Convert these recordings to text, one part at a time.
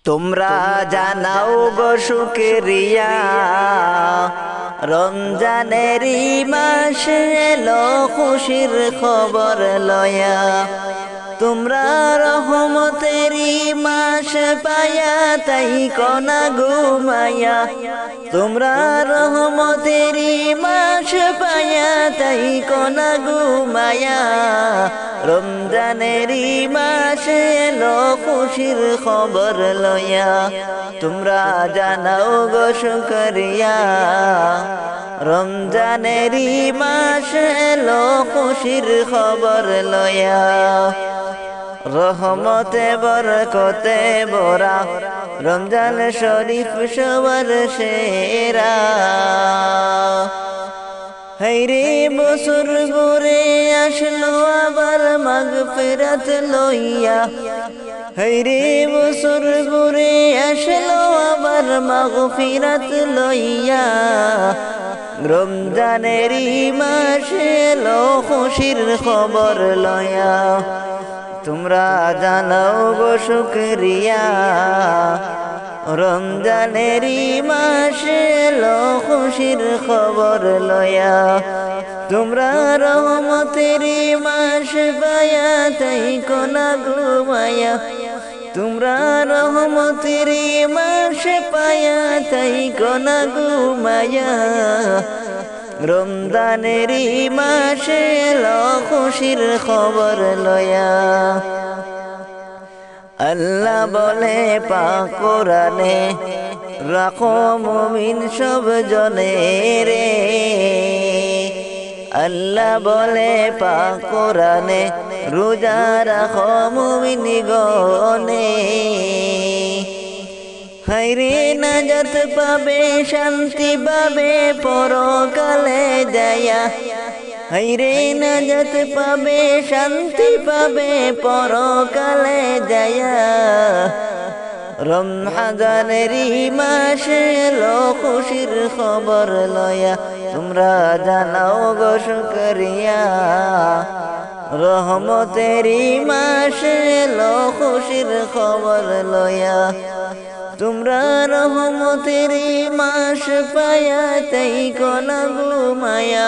তোমরা জানাও গো শুকরিয়া, রমজানেরই মাস এলো খুশির খবর লয়া। তোমরা রহমতেরই মাস পায়া তাই কোনা ঘুমায়া। তোমরা রহমতেরই মাস পায়া তাই কোনা ঘুমায়া। রমজানেরই মাস এলো খুশির খবর লয়া। তোমরা জানাও গো শুকরিয়া, রমজানেরই মাস এলো খুশির খবর লয়া। রহমতে বরকতে ভরা রমজান শরীফ সবার সেরা। হায়রে বছর ঘুরে আসলো আবার মাগফিরাত লইয়া। হায়রে বছর ঘুরে আসলো আবার মাগফিরাত লইয়া। রমজানেরই মাস এলো খুশির খবর লয়া। তোমরা জানাও গো শুকরিয়া, রমজানেরই মাস এলো খুশির খবর লয়া। তোমরা রহমতেরই মাস পায়া তাই কোনা ঘুমায়া। তোমরা রহমতেরই মাস পায়া তাই কোনা ঘুমায়া। রমজানেরই মাস এলো খুশির খবর লয়া। আল্লাহ বলে পাক কোরআনে, রাখো মুমিন সব জনে রে। আল্লাহ বলে পাক কোরআনে, রোজা রাখো মুমিন গনে। হায়রে নাজাত পাবে শান্তি পাবে পরকালে যায়া। হায়রে নাজাত পাবে শান্তি পাবে পরকালে যায়া। রমজানেরই মাস এলো খুশির খবর লয়া। তোমরা জানাও গো শুকরিয়া, রহমতেরই মাস এলো খুশির খবর লয়া। তোমরা রহমতেরই মাস পায়া তাই কোনা ঘুমায়া।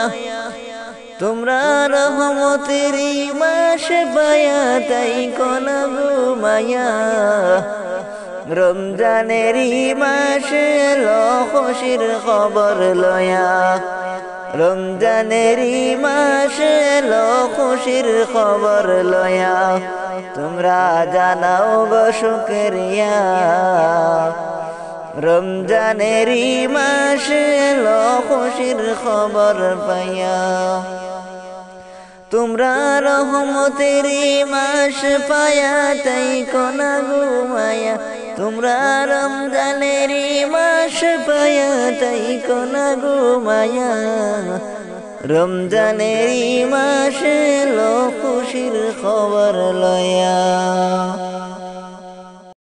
তোমরা রহমতেরই মাস পায়া তাই কোনা ঘুমায়া। রমজানেরই মাস এলো খুশির খবর লয়া। রমজানেরই মাস এলো খুশির খবর লয়া। তোমরা জানাও গো শুকরিয়া, রমজানেরই মাস এলো খুশির খবর পায়া। তোমরা রহমতেরই মাস পায়া তাই কোনা ঘুমায়া। তোমরা রমজানেরই মাস পায়া তাই কোনা ঘুমায়া। রমজানেরই মাস এলো খুশির খবর লয়া।